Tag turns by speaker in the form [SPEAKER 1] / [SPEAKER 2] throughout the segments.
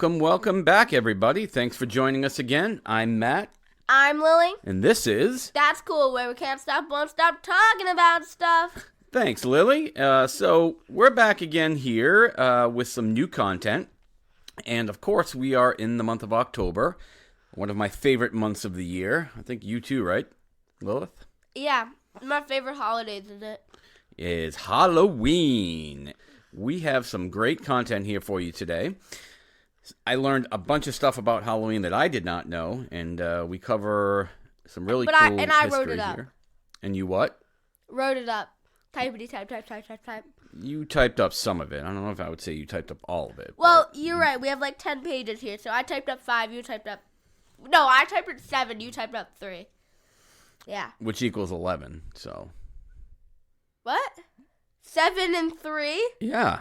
[SPEAKER 1] Welcome back, everybody. Thanks for joining us again. I'm Matt.
[SPEAKER 2] I'm Lily.
[SPEAKER 1] And this is...
[SPEAKER 2] That's Cool, where we can't stop, won't stop talking about stuff.
[SPEAKER 1] Thanks, Lily. So we're back again here with some new content. And, of course, we are in the month of October, one of my favorite months of the year. I think you too, right, Lilith?
[SPEAKER 2] Yeah, my favorite holidays, isn't it?
[SPEAKER 1] Is Halloween. We have some great content here for you today. I learned a bunch of stuff about Halloween that I did not know, and we cover some really cool history
[SPEAKER 2] I wrote it up.
[SPEAKER 1] Here. And you what?
[SPEAKER 2] Wrote it up. Type.
[SPEAKER 1] You typed up some of it. I don't know if I would say you typed up all of it.
[SPEAKER 2] Well, you're right. We have like 10 pages here, so I typed up 5, you typed up... No, I typed up 7, you typed up 3. Yeah.
[SPEAKER 1] Which equals 11, so...
[SPEAKER 2] What? 7 and 3?
[SPEAKER 1] Yeah.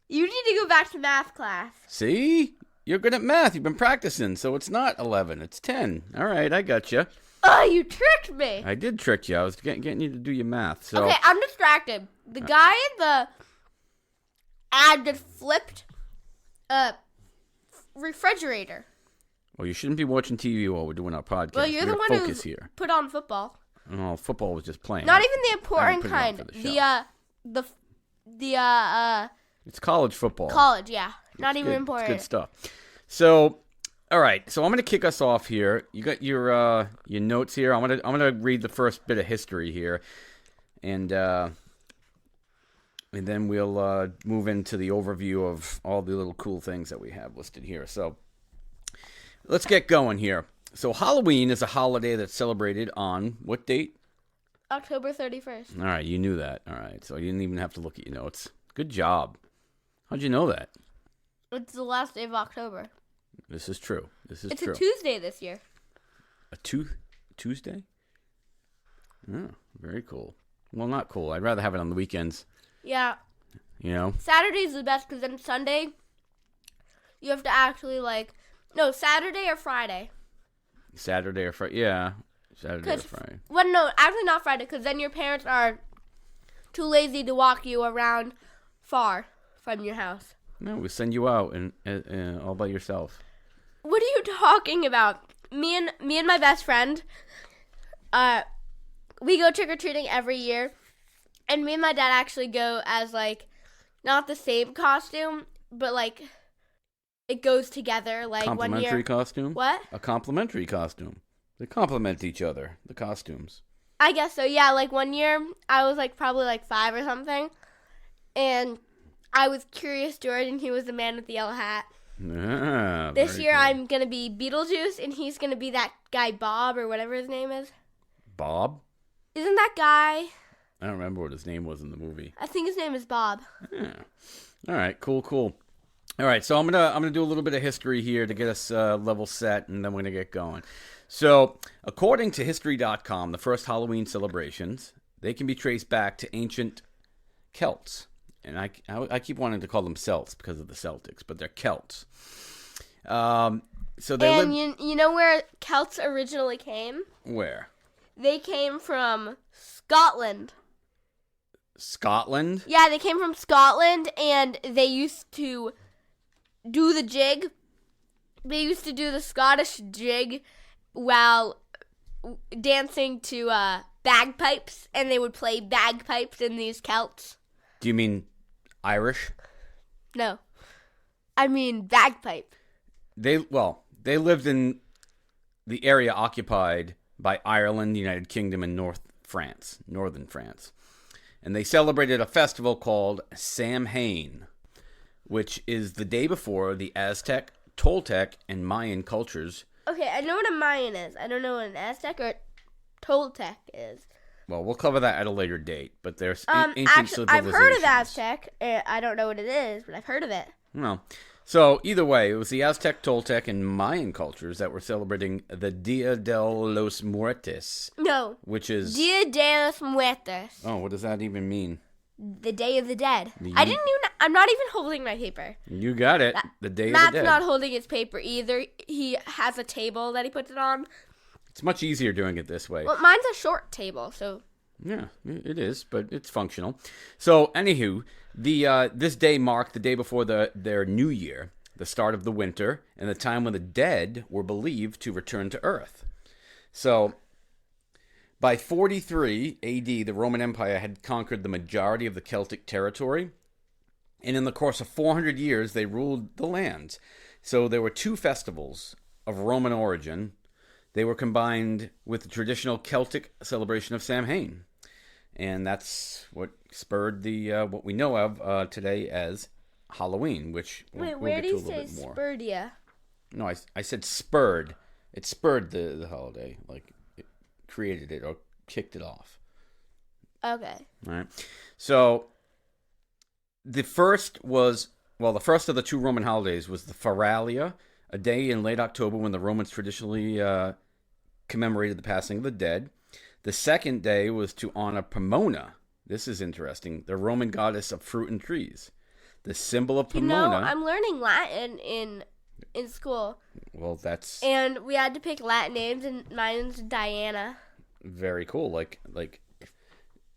[SPEAKER 2] You need to go back to math class.
[SPEAKER 1] See? You're good at math. You've been practicing, so it's not 11. It's 10. All right, I got you.
[SPEAKER 2] Oh, you tricked me.
[SPEAKER 1] I did trick you. I was getting you to do your math. So.
[SPEAKER 2] Okay, I'm distracted. The guy in the ad just flipped a refrigerator.
[SPEAKER 1] Well, you shouldn't be watching TV while we're doing our podcast.
[SPEAKER 2] Well, you're the one who put on football.
[SPEAKER 1] Oh, football was just playing.
[SPEAKER 2] Not even the important kind.
[SPEAKER 1] It's college football.
[SPEAKER 2] College, yeah. Not even important.
[SPEAKER 1] It's good stuff. So, all right. So I'm going to kick us off here. You got your notes here. I'm gonna read the first bit of history here, and then we'll move into the overview of all the little cool things that we have listed here. So let's get going here. So Halloween is a holiday that's celebrated on what date?
[SPEAKER 2] October 31st.
[SPEAKER 1] All right, you knew that. All right, so you didn't even have to look at your notes. Good job. How'd you know that?
[SPEAKER 2] It's the last day of October.
[SPEAKER 1] This is true. It's true.
[SPEAKER 2] It's a Tuesday this year.
[SPEAKER 1] A Tuesday? Oh, very cool. Well, not cool. I'd rather have it on the weekends.
[SPEAKER 2] Yeah.
[SPEAKER 1] You know?
[SPEAKER 2] Saturday's the best because then Sunday, you have to actually Saturday or Friday.
[SPEAKER 1] Saturday or Friday? Yeah. Saturday or Friday.
[SPEAKER 2] Well, no, actually not Friday because then your parents are too lazy to walk you around far from your house.
[SPEAKER 1] No, we send you out and all by yourself.
[SPEAKER 2] What are you talking about? Me and my best friend, we go trick-or-treating every year. And me and my dad actually go as, not the same costume, but, it goes together. Like, 1 year.
[SPEAKER 1] Complimentary costume?
[SPEAKER 2] What?
[SPEAKER 1] A complimentary costume. They complement each other, the costumes.
[SPEAKER 2] I guess so, yeah. 1 year, I was, probably, 5 or something. And I was Curious George, and he was the man with the yellow hat.
[SPEAKER 1] Ah,
[SPEAKER 2] this year,
[SPEAKER 1] cool.
[SPEAKER 2] I'm going to be Beetlejuice, and he's going to be that guy Bob, or whatever his name is.
[SPEAKER 1] Bob?
[SPEAKER 2] Isn't that guy?
[SPEAKER 1] I don't remember what his name was in the movie.
[SPEAKER 2] I think his name is Bob.
[SPEAKER 1] Yeah. All right, cool. All right, so I'm gonna do a little bit of history here to get us level set, and then we're gonna get going. So, according to History.com, the first Halloween celebrations, they can be traced back to ancient Celts, and I keep wanting to call them Celts because of the Celtics, but they're Celts. So they
[SPEAKER 2] you know where Celts originally came?
[SPEAKER 1] Where?
[SPEAKER 2] They came from Scotland.
[SPEAKER 1] Scotland?
[SPEAKER 2] Yeah, they came from Scotland, and they used to do the jig. They used to do the Scottish jig while dancing to bagpipes, and they would play bagpipes in these Celts.
[SPEAKER 1] Do you mean Irish?
[SPEAKER 2] No. I mean bagpipe.
[SPEAKER 1] They lived in the area occupied by Ireland, the United Kingdom, and northern France. And they celebrated a festival called Samhain, which is the day before the Aztec, Toltec, and Mayan cultures.
[SPEAKER 2] Okay, I know what a Mayan is. I don't know what an Aztec or Toltec is.
[SPEAKER 1] Well, we'll cover that at a later date, but there's ancient civilizations.
[SPEAKER 2] I've heard of Aztec. I don't know what it is, but I've heard of it.
[SPEAKER 1] No. So, either way, it was the Aztec, Toltec, and Mayan cultures that were celebrating the Dia de los Muertos.
[SPEAKER 2] No.
[SPEAKER 1] Which is...
[SPEAKER 2] Dia de los Muertos.
[SPEAKER 1] Oh, what does that even mean?
[SPEAKER 2] The Day of the Dead. I'm not even holding my paper.
[SPEAKER 1] You got it. The Day of the
[SPEAKER 2] Matt's
[SPEAKER 1] Dead.
[SPEAKER 2] not holding his paper either. He has a table that he puts it on.
[SPEAKER 1] It's much easier doing it this way.
[SPEAKER 2] Well, mine's a short table, so.
[SPEAKER 1] Yeah, it is, but it's functional. So, anywho, this day marked the day before their new year, the start of the winter, and the time when the dead were believed to return to Earth. So, by 43 AD, the Roman Empire had conquered the majority of the Celtic territory, and in the course of 400 years, they ruled the land. So, there were two festivals of Roman origin. They were combined with the traditional Celtic celebration of Samhain. And that's what spurred the what we know of today as Halloween, which we'll
[SPEAKER 2] where
[SPEAKER 1] get
[SPEAKER 2] do
[SPEAKER 1] to
[SPEAKER 2] you
[SPEAKER 1] a little
[SPEAKER 2] say
[SPEAKER 1] bit more.
[SPEAKER 2] Spurdia?
[SPEAKER 1] No, I said spurred. It spurred the holiday, like it created it or kicked it off.
[SPEAKER 2] Okay.
[SPEAKER 1] All right. So the first of the two Roman holidays was the Feralia, a day in late October when the Romans traditionally commemorated the passing of the dead. The second day was to honor Pomona. This is interesting. The Roman goddess of fruit and trees. The symbol of Pomona.
[SPEAKER 2] I'm learning Latin in school.
[SPEAKER 1] Well, that's
[SPEAKER 2] and we had to pick Latin names, and mine's Diana.
[SPEAKER 1] very cool.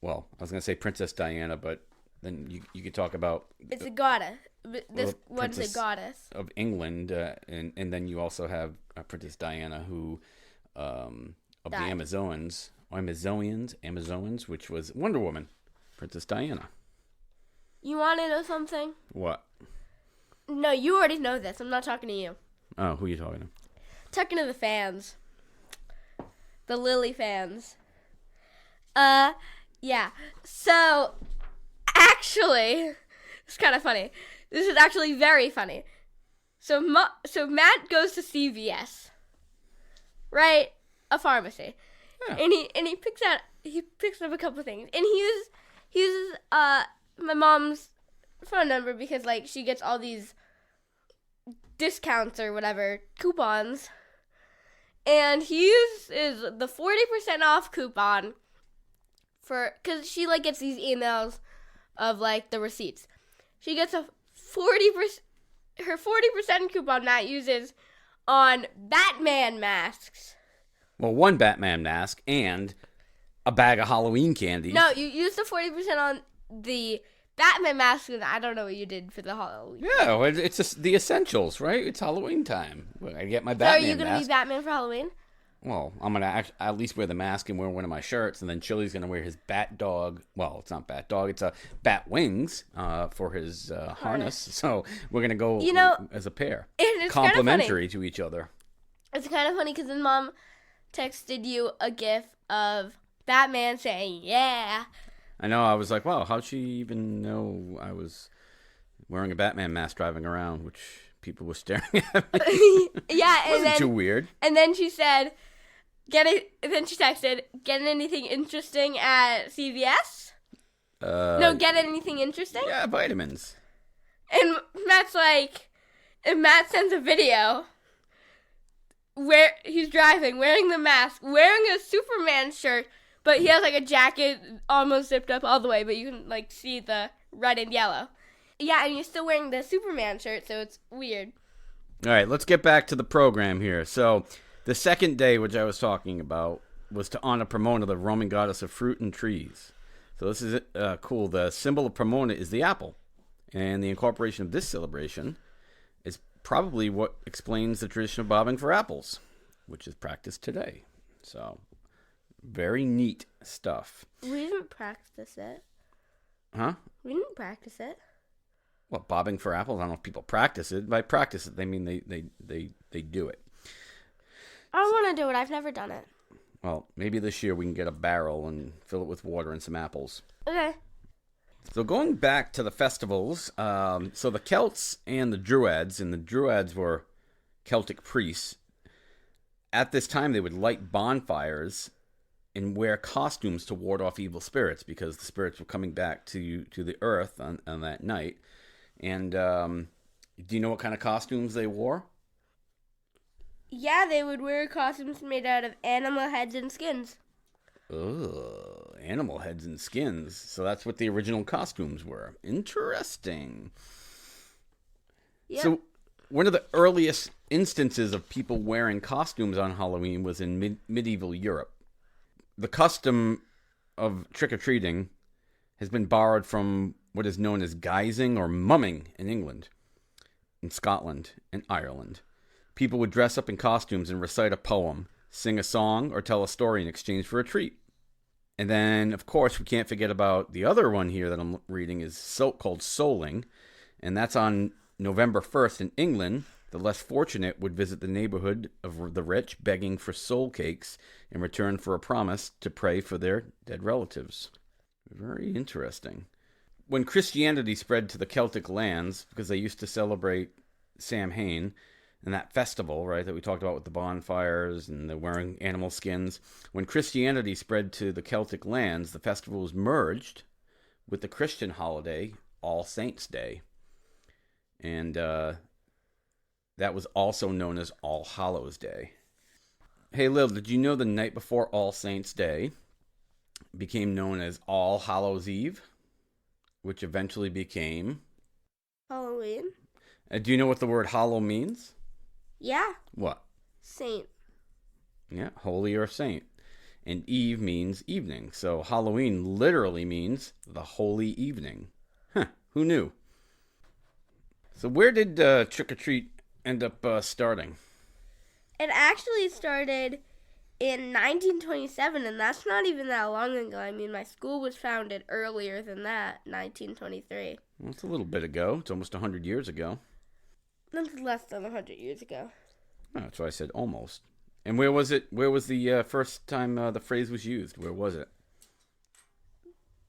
[SPEAKER 1] Well, I was gonna say Princess Diana, but then you could talk about
[SPEAKER 2] it's a goddess. This one's a goddess
[SPEAKER 1] of England, and then you also have Princess Diana, who of the Amazonians, which was Wonder Woman, Princess Diana.
[SPEAKER 2] You want to know something?
[SPEAKER 1] What?
[SPEAKER 2] No, you already know this. I'm not talking to you.
[SPEAKER 1] Oh, who are you talking to?
[SPEAKER 2] Talking to the fans. The Lily fans. Yeah. So, actually, it's kind of funny. This is actually very funny. So Matt goes to CVS, right? A pharmacy,
[SPEAKER 1] Yeah.
[SPEAKER 2] and he picks up a couple things, and he uses my mom's phone number because like she gets all these discounts or whatever coupons, and he uses the 40% off coupon because she like gets these emails of like the receipts. She gets her 40% coupon Matt uses on Batman masks.
[SPEAKER 1] Well, one Batman mask and a bag of Halloween candy.
[SPEAKER 2] No, you used the 40% on the Batman mask, and I don't know what you did for the Halloween.
[SPEAKER 1] Yeah, well, it's just the essentials, right? It's Halloween time. I get my
[SPEAKER 2] So
[SPEAKER 1] Batman
[SPEAKER 2] are you going to
[SPEAKER 1] mask.
[SPEAKER 2] be Batman for Halloween?
[SPEAKER 1] Well, I'm going to at least wear the mask and wear one of my shirts, and then Chili's going to wear his bat dog. Well, it's not bat dog. It's a bat wings for his harness. So we're going to go as a pair.
[SPEAKER 2] It's
[SPEAKER 1] complementary to each other.
[SPEAKER 2] It's kind of funny because then Mom texted you a gif of Batman saying, yeah.
[SPEAKER 1] I know. I was like, wow, how'd she even know I was wearing a Batman mask driving around, which people were staring at me.
[SPEAKER 2] Yeah, and
[SPEAKER 1] wasn't too weird.
[SPEAKER 2] And then she said, then she texted, get anything interesting at CVS? No, get anything interesting?
[SPEAKER 1] Yeah, vitamins.
[SPEAKER 2] And Matt's like, and Matt sends a video where he's driving, wearing the mask, wearing a Superman shirt, but he has like a jacket almost zipped up all the way, but you can like see the red and yellow. Yeah, and you're still wearing the Superman shirt, so it's weird.
[SPEAKER 1] All right, let's get back to the program here. So, the second day, which I was talking about, was to honor Pomona, the Roman goddess of fruit and trees. So this is cool. The symbol of Pomona is the apple, and the incorporation of this celebration is probably what explains the tradition of bobbing for apples, which is practiced today. So, very neat stuff.
[SPEAKER 2] We didn't practice it.
[SPEAKER 1] Huh?
[SPEAKER 2] We didn't practice it.
[SPEAKER 1] Well, bobbing for apples, I don't know if people practice it. By practice it, they mean they do it.
[SPEAKER 2] I want to do it. I've never done it.
[SPEAKER 1] Well, maybe this year we can get a barrel and fill it with water and some apples.
[SPEAKER 2] Okay.
[SPEAKER 1] So going back to the festivals, so the Celts and the Druids were Celtic priests. At this time, they would light bonfires and wear costumes to ward off evil spirits because the spirits were coming back to the earth on that night. And do you know what kind of costumes they wore?
[SPEAKER 2] Yeah, they would wear costumes made out of animal heads and skins.
[SPEAKER 1] Ugh, animal heads and skins. So that's what the original costumes were. Interesting.
[SPEAKER 2] Yep.
[SPEAKER 1] So one of the earliest instances of people wearing costumes on Halloween was in medieval Europe. The custom of trick-or-treating has been borrowed from what is known as guising or mumming in England, in Scotland, and Ireland. People would dress up in costumes and recite a poem, sing a song, or tell a story in exchange for a treat. And then, of course, we can't forget about the other one here that I'm reading is called souling, and that's on November 1st in England. The less fortunate would visit the neighborhood of the rich, begging for soul cakes in return for a promise to pray for their dead relatives. Very interesting. When Christianity spread to the Celtic lands, because they used to celebrate Samhain and that festival, right, that we talked about with the bonfires and the wearing animal skins. When Christianity spread to the Celtic lands, the festival was merged with the Christian holiday, All Saints' Day. And that was also known as All Hallows' Day. Hey, Lil, did you know the night before All Saints' Day became known as All Hallows' Eve, which eventually became
[SPEAKER 2] Halloween.
[SPEAKER 1] Do you know what the word hollow means?
[SPEAKER 2] Yeah.
[SPEAKER 1] What?
[SPEAKER 2] Saint.
[SPEAKER 1] Yeah, holy or saint. And eve means evening. So Halloween literally means the holy evening. Huh, who knew? So where did trick-or-treat end up starting?
[SPEAKER 2] It actually started in 1927, and that's not even that long ago. I mean, my school was founded earlier than that, 1923.
[SPEAKER 1] Well, it's a little bit ago. It's almost 100 years ago.
[SPEAKER 2] That's less than 100 years ago.
[SPEAKER 1] Oh, that's why I said almost. And where was it? Where was the first time the phrase was used? Where was it?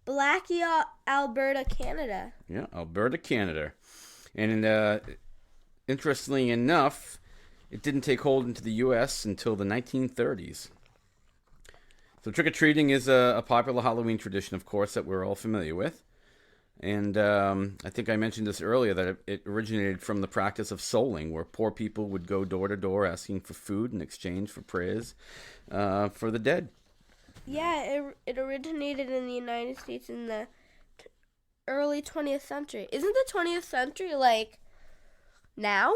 [SPEAKER 2] Blackie, Alberta, Canada.
[SPEAKER 1] Yeah, Alberta, Canada. And interestingly enough, it didn't take hold into the U.S. until the 1930s. So trick-or-treating is a popular Halloween tradition, of course, that we're all familiar with. And I think I mentioned this earlier, that it originated from the practice of souling, where poor people would go door to door asking for food in exchange for prayers for the dead.
[SPEAKER 2] Yeah, it originated in the United States in the early 20th century. Isn't the 20th century like now?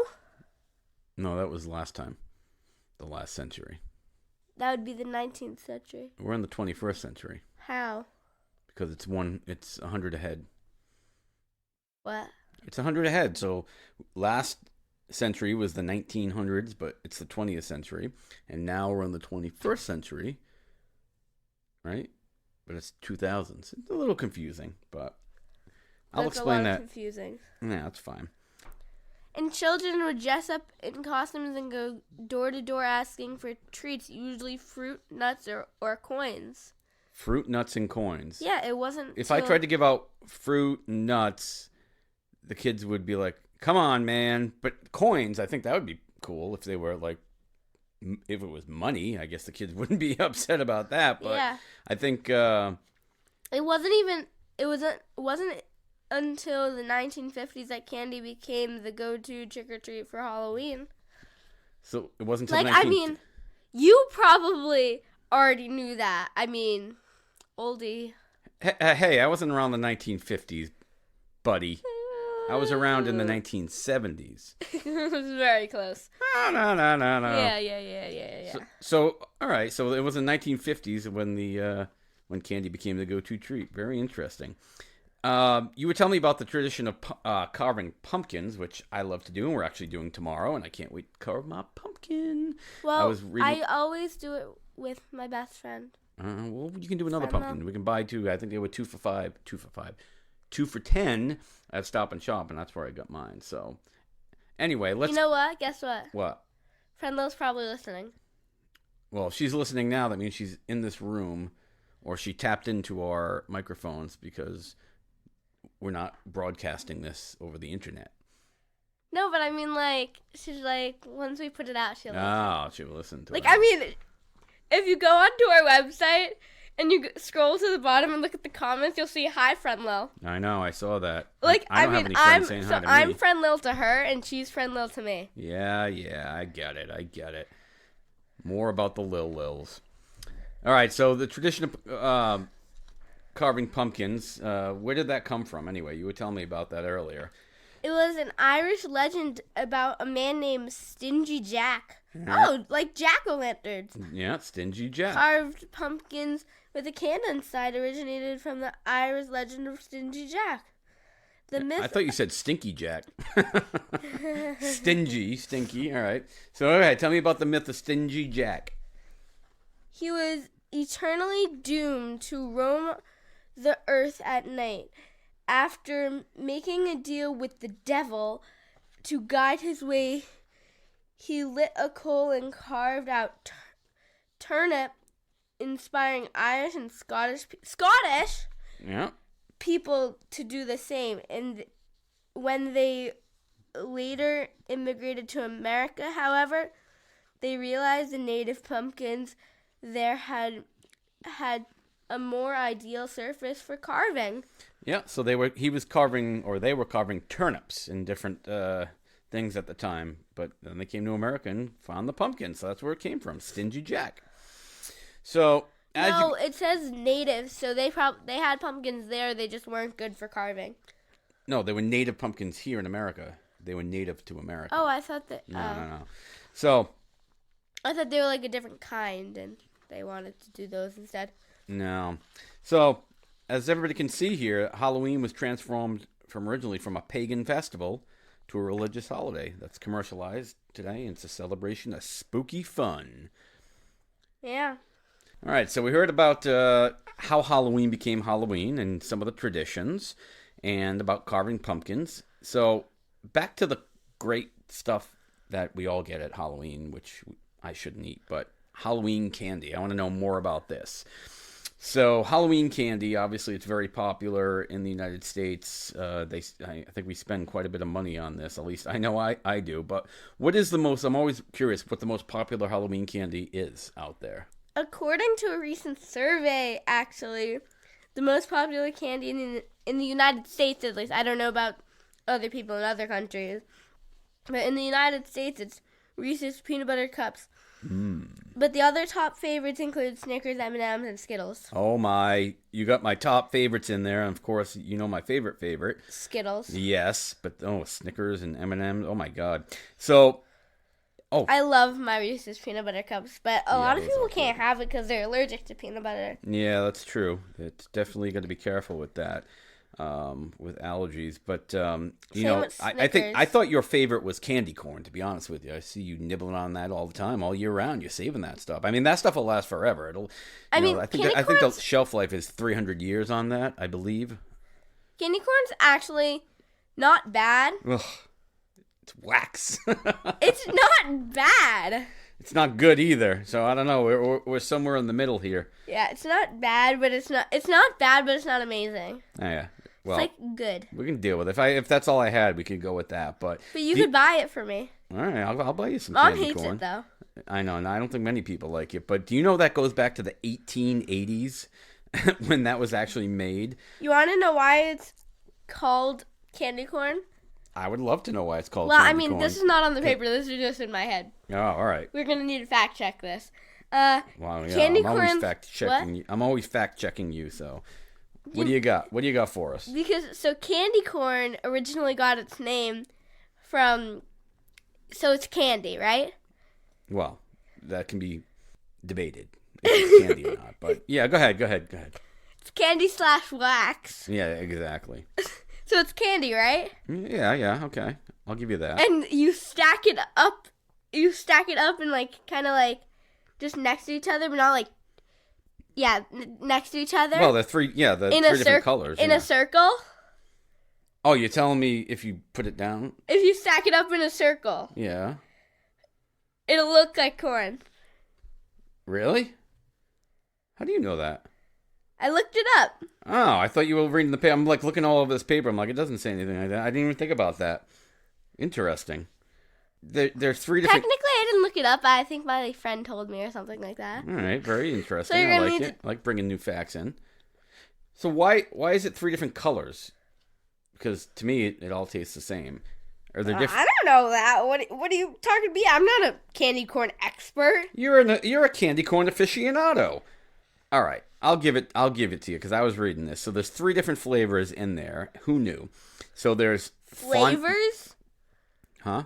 [SPEAKER 1] No, that was last time. The last century.
[SPEAKER 2] That would be the 19th century.
[SPEAKER 1] We're in the 21st century.
[SPEAKER 2] How?
[SPEAKER 1] Because it's 100 ahead.
[SPEAKER 2] What?
[SPEAKER 1] It's 100 ahead. So last century was the 1900s, but it's the 20th century. And now we're in the 21st century, right? But it's 2000s. It's a little confusing, but I'll explain that.
[SPEAKER 2] Confusing.
[SPEAKER 1] Yeah, that's fine.
[SPEAKER 2] And children would dress up in costumes and go door to door asking for treats, usually fruit, nuts, or coins.
[SPEAKER 1] Fruit, nuts, and coins.
[SPEAKER 2] Yeah, it wasn't.
[SPEAKER 1] If I tried to give out fruit and nuts, the kids would be like, "Come on, man!" But coins, I think that would be cool if they were like, if it was money. I guess the kids wouldn't be upset about that. But yeah. I think
[SPEAKER 2] it wasn't until the 1950s that candy became the go-to trick-or-treat for Halloween.
[SPEAKER 1] So it wasn't until
[SPEAKER 2] I mean, you probably already knew that. I mean, oldie.
[SPEAKER 1] Hey, I wasn't around the 1950s, buddy. I was around in the 1970s.
[SPEAKER 2] It was very close.
[SPEAKER 1] No.
[SPEAKER 2] Yeah.
[SPEAKER 1] So all right. So it was in the 1950s when candy became the go-to treat. Very interesting. You were telling me about the tradition of carving pumpkins, which I love to do, and we're actually doing tomorrow, and I can't wait to carve my pumpkin.
[SPEAKER 2] Well, I always do it with my best friend.
[SPEAKER 1] Well, you can do another pumpkin. We can buy two. I think they were 2 for $5. 2 for $5. 2 for $10 at Stop and Shop, and that's where I got mine. So, anyway, let's.
[SPEAKER 2] You know what? Guess what?
[SPEAKER 1] What?
[SPEAKER 2] Friendlow's probably listening.
[SPEAKER 1] Well, if she's listening now, that means she's in this room, or she tapped into our microphones because we're not broadcasting this over the internet.
[SPEAKER 2] No, but I mean, like, she's like, once we put it out, she'll listen.
[SPEAKER 1] Oh, she'll listen to it.
[SPEAKER 2] Like, I mean, if you go onto our website and you scroll to the bottom and look at the comments, you'll see hi, Friendlow.
[SPEAKER 1] I know, I saw that.
[SPEAKER 2] Like,
[SPEAKER 1] I don't have any friends saying hi to me.
[SPEAKER 2] I'm Friendlow to her, and she's Friendlow to me.
[SPEAKER 1] Yeah, I get it. More about the Lils. All right, so the tradition of carving pumpkins. Where did that come from anyway? You were telling me about that earlier.
[SPEAKER 2] It was an Irish legend about a man named Stingy Jack.
[SPEAKER 1] Yeah.
[SPEAKER 2] Oh, like jack-o'-lanterns.
[SPEAKER 1] Yeah, Stingy Jack.
[SPEAKER 2] Carved pumpkins with a candle inside originated from the Irish legend of Stingy Jack. The myth.
[SPEAKER 1] I thought you said Stinky Jack. Stinky. All right. So, all right, tell me about the myth of Stingy Jack.
[SPEAKER 2] He was eternally doomed to roam the earth at night. After making a deal with the devil to guide his way, he lit a coal and carved out turnip, inspiring Irish and Scottish
[SPEAKER 1] Yeah.
[SPEAKER 2] people to do the same. And when they later immigrated to America, however, they realized the native pumpkins there had a more ideal surface for carving.
[SPEAKER 1] Yeah, so they were carving turnips in different things at the time, but then they came to America and found the pumpkin, so that's where it came from, Stingy Jack. So
[SPEAKER 2] it says native, so they had pumpkins there, they just weren't good for carving.
[SPEAKER 1] No, they were native pumpkins here in America. They were native to America.
[SPEAKER 2] Oh, I thought that.
[SPEAKER 1] No. So
[SPEAKER 2] I thought they were like a different kind, and they wanted to do those instead.
[SPEAKER 1] no. So as everybody can see here, Halloween was transformed originally from a pagan festival to a religious holiday that's commercialized today. It's a celebration of spooky fun.
[SPEAKER 2] Yeah.
[SPEAKER 1] All right, so we heard about how Halloween became Halloween and some of the traditions and about carving pumpkins. So back to the great stuff that we all get at Halloween, which I shouldn't eat, but Halloween candy. I want to know more about this. So Halloween candy, obviously, it's very popular in the United States. I think we spend quite a bit of money on this. At least I know I do. But what is I'm always curious what the most popular Halloween candy is out there.
[SPEAKER 2] According to a recent survey, actually, the most popular candy in the United States, at least, I don't know about other people in other countries, but in the United States, it's Reese's Peanut Butter Cups. But the other top favorites include Snickers, M&M's, and Skittles.
[SPEAKER 1] Oh my, you got my top favorites in there. And of course, you know my favorite.
[SPEAKER 2] Skittles.
[SPEAKER 1] Yes, but Snickers and M&M's. Oh my God. So,
[SPEAKER 2] I love my Reese's Peanut Butter Cups, but a lot of
[SPEAKER 1] those
[SPEAKER 2] people
[SPEAKER 1] are
[SPEAKER 2] can't have it because they're allergic to peanut butter.
[SPEAKER 1] yeah, that's true. It's definitely got to be careful with that. With allergies, but I thought your favorite was candy corn. To be honest with you, I see you nibbling on that all the time, all year round. You're saving that stuff. I mean, that stuff will last forever. I think the shelf life is 300 years on that. I believe.
[SPEAKER 2] Candy corn's actually not bad.
[SPEAKER 1] Ugh, it's wax.
[SPEAKER 2] It's not bad.
[SPEAKER 1] It's not good either. So I don't know. We're somewhere in the middle here.
[SPEAKER 2] Yeah, it's not bad, but it's not bad, but it's not amazing.
[SPEAKER 1] Oh, yeah. Well,
[SPEAKER 2] it's like good.
[SPEAKER 1] We can deal with it. If that's all I had, we could go with that. But
[SPEAKER 2] you could buy it for me.
[SPEAKER 1] All right, I'll buy you some
[SPEAKER 2] Mom
[SPEAKER 1] candy
[SPEAKER 2] hates
[SPEAKER 1] corn.
[SPEAKER 2] it though.
[SPEAKER 1] I know, and I don't think many people like it. But do you know that goes back to the 1880s when that was actually made?
[SPEAKER 2] You want to know why it's called candy corn?
[SPEAKER 1] I would love to know why it's called candy corn.
[SPEAKER 2] This is not on the paper. This is just in my head.
[SPEAKER 1] Oh, all right.
[SPEAKER 2] We're going to need to fact check this.
[SPEAKER 1] Wow, yeah,
[SPEAKER 2] candy
[SPEAKER 1] I'm always
[SPEAKER 2] corn.
[SPEAKER 1] fact checking you. I'm always fact checking you. So, what do you got? What do you got for us?
[SPEAKER 2] Because candy corn originally got its name from. So it's candy, right?
[SPEAKER 1] Well, that can be debated if it's candy or not. But yeah, go ahead.
[SPEAKER 2] It's candy / wax.
[SPEAKER 1] Yeah, exactly.
[SPEAKER 2] So it's candy, right?
[SPEAKER 1] Yeah. Okay, I'll give you that.
[SPEAKER 2] And you stack it up. You stack it up and kind of just next to each other, but not next to each other.
[SPEAKER 1] Well, the three different colors.
[SPEAKER 2] In a circle.
[SPEAKER 1] Oh, you're telling me if you put it down?
[SPEAKER 2] If you stack it up in a circle.
[SPEAKER 1] Yeah.
[SPEAKER 2] It'll look like corn.
[SPEAKER 1] Really? How do you know that?
[SPEAKER 2] I looked it up.
[SPEAKER 1] Oh, I thought you were reading the paper. I'm looking all over this paper. I'm like, it doesn't say anything like that. I didn't even think about that. Interesting. There's three different...
[SPEAKER 2] Technically, I didn't look it up. I think my friend told me or something like that.
[SPEAKER 1] All right, very interesting.
[SPEAKER 2] So
[SPEAKER 1] I like it. I like bringing new facts in. So why is it three different colors? Because to me, it all tastes the same. Are there different?
[SPEAKER 2] I don't know that. What are you talking to me? I'm not a candy corn expert.
[SPEAKER 1] You're a candy corn aficionado. All right. I'll give it to you because I was reading this. So there's 3 different flavors in there. Who knew? So there's
[SPEAKER 2] Flavors?
[SPEAKER 1] Huh?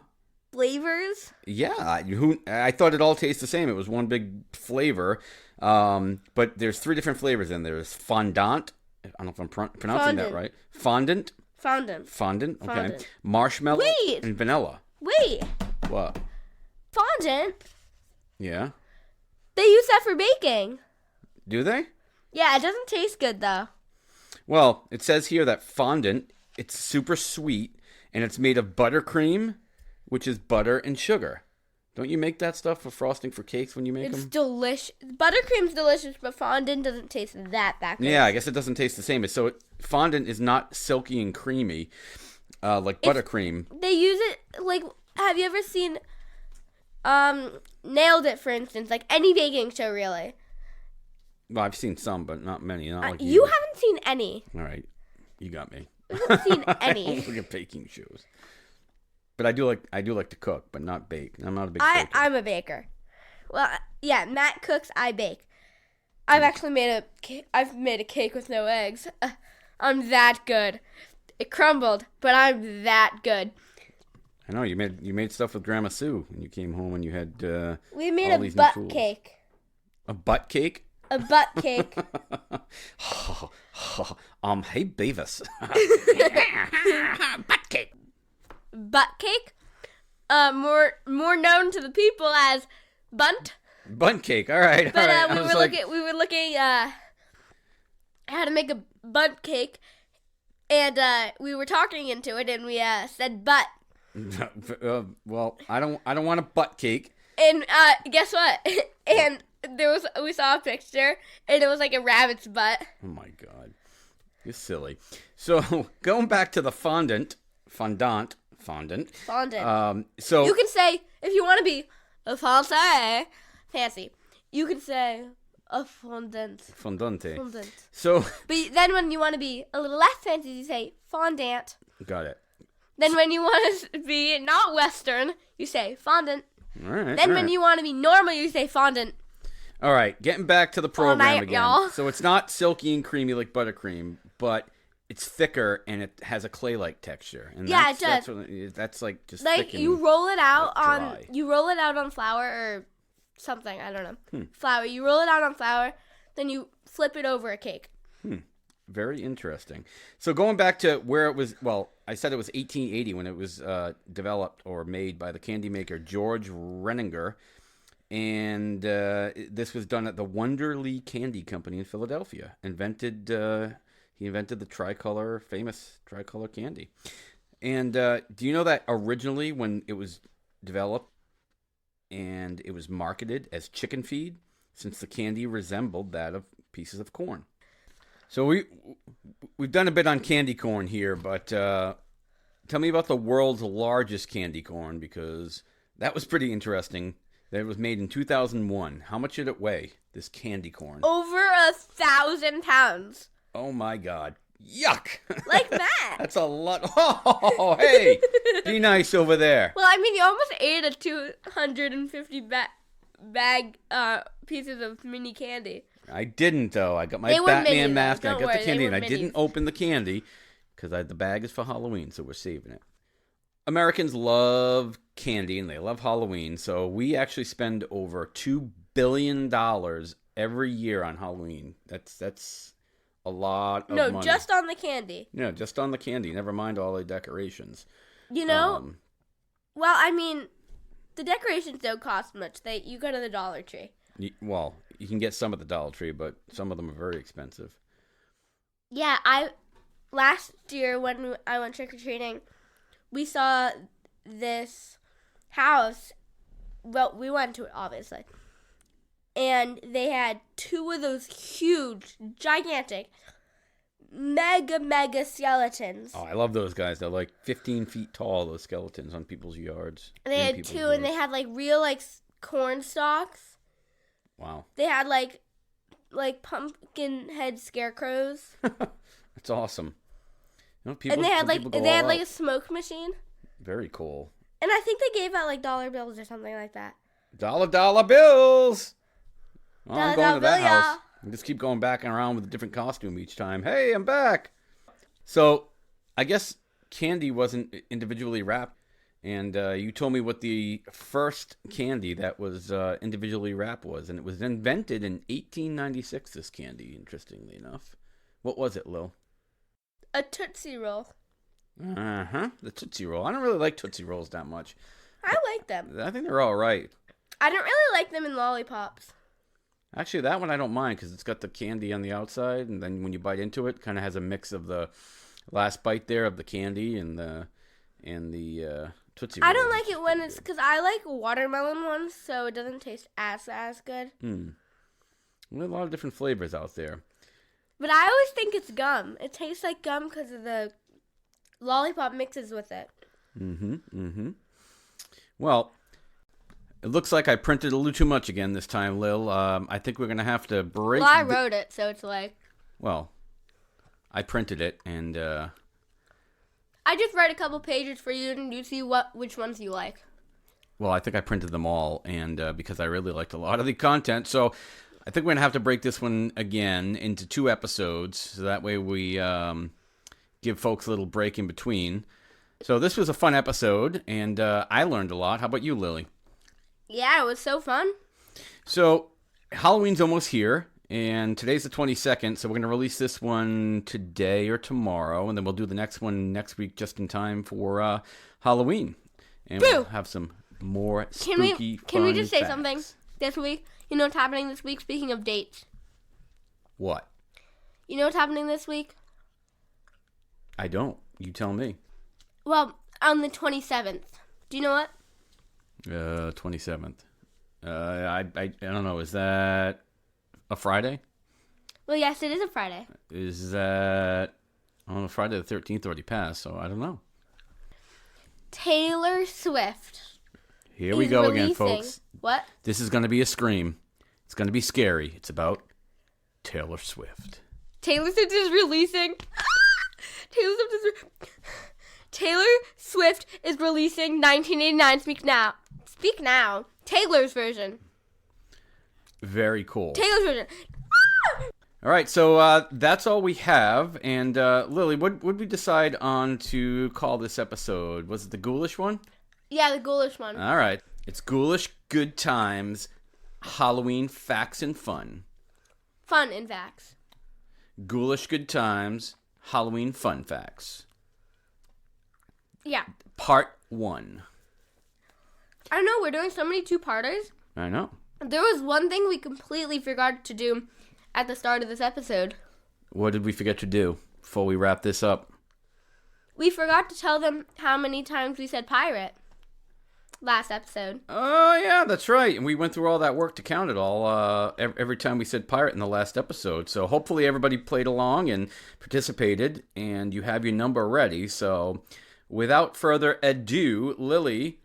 [SPEAKER 2] Flavors?
[SPEAKER 1] Yeah, I thought it all tastes the same. It was one big flavor. But there's 3 different flavors in there. There's fondant. I don't know if I'm pronouncing that right. Fondant.
[SPEAKER 2] Fondant.
[SPEAKER 1] Okay.
[SPEAKER 2] Fondant.
[SPEAKER 1] Marshmallow
[SPEAKER 2] Wait.
[SPEAKER 1] and vanilla.
[SPEAKER 2] Wait.
[SPEAKER 1] What?
[SPEAKER 2] Fondant?
[SPEAKER 1] Yeah.
[SPEAKER 2] They use that for baking.
[SPEAKER 1] Do they?
[SPEAKER 2] Yeah, it doesn't taste good though.
[SPEAKER 1] Well, it says here that fondant, it's super sweet, and it's made of buttercream, which is butter and sugar. Don't you make that stuff for frosting for cakes when you make
[SPEAKER 2] It's
[SPEAKER 1] them?
[SPEAKER 2] delicious. Buttercream's delicious, but fondant doesn't taste that good.
[SPEAKER 1] Yeah, I guess it doesn't taste the same. So fondant is not silky and creamy like buttercream.
[SPEAKER 2] They use it like. Have you ever seen Nailed It, for instance? Like any baking show, really.
[SPEAKER 1] Well, I've seen some, but not many. Not like
[SPEAKER 2] you haven't seen any.
[SPEAKER 1] All right, you got me.
[SPEAKER 2] You haven't seen
[SPEAKER 1] I
[SPEAKER 2] any.
[SPEAKER 1] don't look at baking shows, but I do like to cook, but not bake. I'm not a big baker.
[SPEAKER 2] I'm a baker. Well, yeah, Matt cooks. I bake. I've actually made a cake with no eggs. I'm that good. It crumbled, but I'm that good.
[SPEAKER 1] I know you made stuff with Grandma Sue when you came home and you had
[SPEAKER 2] We made
[SPEAKER 1] all
[SPEAKER 2] a
[SPEAKER 1] these new
[SPEAKER 2] butt
[SPEAKER 1] tools.
[SPEAKER 2] cake.
[SPEAKER 1] A butt cake?
[SPEAKER 2] A butt cake.
[SPEAKER 1] Hey Beavis. Butt cake.
[SPEAKER 2] Butt cake. More known to the people as bunt.
[SPEAKER 1] Bunt cake. All right.
[SPEAKER 2] But
[SPEAKER 1] all right.
[SPEAKER 2] we were looking how to make a bunt cake, and we were talking into it, and we said butt.
[SPEAKER 1] Well, I don't want a butt cake.
[SPEAKER 2] And guess what? And we saw a picture, and it was like a rabbit's butt.
[SPEAKER 1] Oh my god, you're silly. So going back to the fondant.
[SPEAKER 2] Fondant.
[SPEAKER 1] So
[SPEAKER 2] You can say, if you want to be a fancy, you can say a fondant.
[SPEAKER 1] Fondante.
[SPEAKER 2] Fondant.
[SPEAKER 1] So
[SPEAKER 2] But then when you want to be a little less fancy, you say fondant.
[SPEAKER 1] got it.
[SPEAKER 2] Then when you want to be not Western, you say fondant.
[SPEAKER 1] All right.
[SPEAKER 2] Then
[SPEAKER 1] all
[SPEAKER 2] when
[SPEAKER 1] right.
[SPEAKER 2] you want to be normal, you say fondant.
[SPEAKER 1] All right, getting back to the program
[SPEAKER 2] night,
[SPEAKER 1] again.
[SPEAKER 2] y'all.
[SPEAKER 1] So it's not silky and creamy like buttercream, but it's thicker and it has a clay-like texture. And
[SPEAKER 2] Yeah, it
[SPEAKER 1] that's
[SPEAKER 2] does.
[SPEAKER 1] That's like just
[SPEAKER 2] Like
[SPEAKER 1] thick and,
[SPEAKER 2] you roll it out
[SPEAKER 1] like, dry.
[SPEAKER 2] on flour or something. I don't know. Flour. You roll it out on flour, then you flip it over a cake.
[SPEAKER 1] Very interesting. So going back to where it was, well, I said it was 1880 when it was developed or made by the candy maker George Renninger. And this was done at the Wonderly Candy Company in Philadelphia. He invented the famous tricolor candy. And do you know that originally when it was developed and it was marketed as chicken feed, since the candy resembled that of pieces of corn? So we've done a bit on candy corn here, but tell me about the world's largest candy corn, because that was pretty interesting. That it was made in 2001. How much did it weigh, this candy corn?
[SPEAKER 2] Over 1,000 pounds.
[SPEAKER 1] Oh my God. Yuck.
[SPEAKER 2] Like that.
[SPEAKER 1] That's a lot. Oh, hey. Be nice over there.
[SPEAKER 2] Well, I mean, you almost ate a 250 bag pieces of mini candy.
[SPEAKER 1] I didn't, though. I got my
[SPEAKER 2] They weren't mini,
[SPEAKER 1] Batman
[SPEAKER 2] though.
[SPEAKER 1] mask and I
[SPEAKER 2] Don't
[SPEAKER 1] got
[SPEAKER 2] worry,
[SPEAKER 1] the
[SPEAKER 2] they
[SPEAKER 1] candy and I
[SPEAKER 2] weren't
[SPEAKER 1] didn't
[SPEAKER 2] minis.
[SPEAKER 1] open the candy because the bag is for Halloween, so we're saving it. Americans love candy and they love Halloween, so we actually spend over $2 billion every year on Halloween. That's a lot of money.
[SPEAKER 2] No, just on the candy.
[SPEAKER 1] Yeah, just on the candy. Never mind all the decorations.
[SPEAKER 2] You know? Well, I mean, the decorations don't cost much. You go to the Dollar Tree.
[SPEAKER 1] Well, you can get some at the Dollar Tree, but some of them are very expensive.
[SPEAKER 2] Yeah, last year when I went trick-or-treating, we saw this house. Well, we went to it, obviously. And they had 2 of those huge, gigantic, mega skeletons.
[SPEAKER 1] Oh, I love those guys. They're like 15 feet tall, those skeletons on people's yards.
[SPEAKER 2] And they had 2, and they had, like, real, like, corn stalks.
[SPEAKER 1] Wow.
[SPEAKER 2] They had, like pumpkin head scarecrows.
[SPEAKER 1] That's awesome. You know, people,
[SPEAKER 2] And they had,
[SPEAKER 1] some people go
[SPEAKER 2] they had,
[SPEAKER 1] all
[SPEAKER 2] like,
[SPEAKER 1] out.
[SPEAKER 2] a smoke machine.
[SPEAKER 1] Very cool.
[SPEAKER 2] And I think they gave out, like, dollar bills or something like that.
[SPEAKER 1] Dollar bills. Well, I'm
[SPEAKER 2] Dollar
[SPEAKER 1] going to that
[SPEAKER 2] bill,
[SPEAKER 1] house. And just keep going back and around with a different costume each time. Hey, I'm back. So, I guess candy wasn't individually wrapped. And you told me what the first candy that was individually wrapped was. And it was invented in 1896, this candy, interestingly enough. What was it, Lil?
[SPEAKER 2] A Tootsie Roll.
[SPEAKER 1] Uh-huh. The Tootsie Roll. I don't really like Tootsie Rolls that much.
[SPEAKER 2] I like them.
[SPEAKER 1] I think they're all right.
[SPEAKER 2] I don't really like them in lollipops.
[SPEAKER 1] Actually, that one I don't mind because it's got the candy on the outside. And then when you bite into it, kind of has a mix of the last bite there of the candy and the Tootsie Roll.
[SPEAKER 2] I don't like it when it's because I like watermelon ones, so it doesn't taste as good.
[SPEAKER 1] There's a lot of different flavors out there.
[SPEAKER 2] But I always think it's gum. It tastes like gum because of the lollipop mixes with it.
[SPEAKER 1] Well, it looks like I printed a little too much again this time, Lil. I think we're going to have to break...
[SPEAKER 2] Well, I wrote it, so it's like...
[SPEAKER 1] Well, I printed it, and...
[SPEAKER 2] I just write a couple pages for you, and you see which ones you like.
[SPEAKER 1] Well, I think I printed them all, and because I really liked a lot of the content, so I think we're going to have to break this one again into 2 episodes, so that way we give folks a little break in between. So this was a fun episode, and I learned a lot. How about you, Lily?
[SPEAKER 2] Yeah, it was so fun.
[SPEAKER 1] So Halloween's almost here, and today's the 22nd, so we're going to release this one today or tomorrow, and then we'll do the next one next week just in time for Halloween. And we'll have some more spooky
[SPEAKER 2] Can we just say
[SPEAKER 1] facts.
[SPEAKER 2] something this week? You know what's happening this week? Speaking of dates.
[SPEAKER 1] What?
[SPEAKER 2] You know what's happening this week?
[SPEAKER 1] I don't. You tell me.
[SPEAKER 2] Well, on the 27th. Do you know what?
[SPEAKER 1] 27th. I don't know. Is that a Friday?
[SPEAKER 2] Well, yes, it is a Friday.
[SPEAKER 1] Is that... I don't know. Friday the 13th already passed, so I don't know.
[SPEAKER 2] Taylor Swift.
[SPEAKER 1] Here we go again, folks.
[SPEAKER 2] What?
[SPEAKER 1] This is going to be a scream. It's going to be scary. It's about Taylor Swift.
[SPEAKER 2] Taylor Swift is releasing... Taylor Swift is releasing 1989 Speak Now. Taylor's version.
[SPEAKER 1] Very cool.
[SPEAKER 2] Taylor's version.
[SPEAKER 1] All right, so that's all we have. And Lily, what would we decide on to call this episode? Was it the Ghoulish one?
[SPEAKER 2] Yeah, the Ghoulish one.
[SPEAKER 1] All right. It's Ghoulish Good Times, Halloween Facts and Fun.
[SPEAKER 2] Fun and facts.
[SPEAKER 1] Ghoulish Good Times, Halloween Fun Facts.
[SPEAKER 2] Yeah.
[SPEAKER 1] Part 1.
[SPEAKER 2] I don't know, we're doing so many two-parters.
[SPEAKER 1] I know.
[SPEAKER 2] There was one thing we completely forgot to do at the start of this episode.
[SPEAKER 1] What did we forget to do before we wrap this up?
[SPEAKER 2] We forgot to tell them how many times we said pirate last episode.
[SPEAKER 1] Oh, yeah, that's right. And we went through all that work to count it all every time we said pirate in the last episode. So hopefully everybody played along and participated, and you have your number ready. So without further ado, Lily,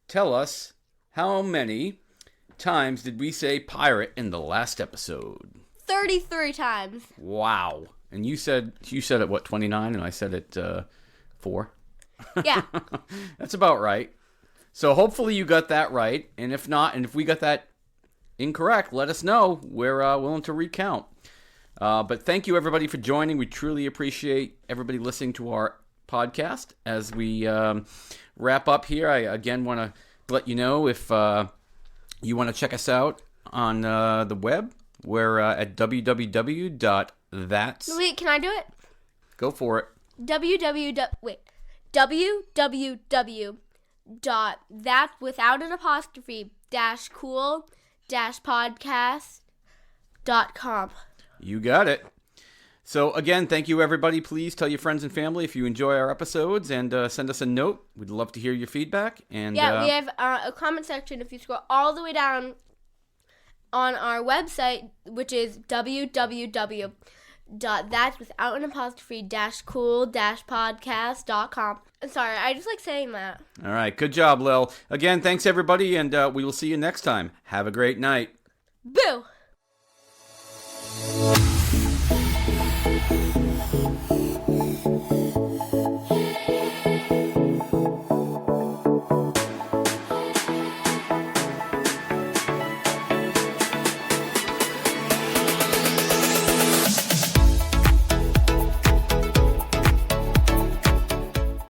[SPEAKER 1] tell us how many times did we say pirate in the last episode?
[SPEAKER 2] 33 times.
[SPEAKER 1] Wow. And you said it, what, 29? And I said it 4?
[SPEAKER 2] Yeah.
[SPEAKER 1] That's about right. So hopefully you got that right. And if not, and if we got that incorrect, let us know. We're willing to recount. But thank you, everybody, for joining. We truly appreciate everybody listening to our podcast. As we wrap up here, I again want to let you know if you want to check us out on the web. We're at www.that's...
[SPEAKER 2] Wait, can I do it?
[SPEAKER 1] Go for it.
[SPEAKER 2] www.that without an apostrophe -cool -podcast.com.
[SPEAKER 1] You got it. So again, thank you, everybody. Please tell your friends and family if you enjoy our episodes, and send us a note. We'd love to hear your feedback. And
[SPEAKER 2] yeah, we have a comment section if you scroll all the way down on our website, which is www.thatswithout-cool-podcast.com. I'm sorry, I just like saying that.
[SPEAKER 1] All right, good job, Lil. Again, thanks, everybody, and we will see you next time. Have a great night.
[SPEAKER 2] Boo!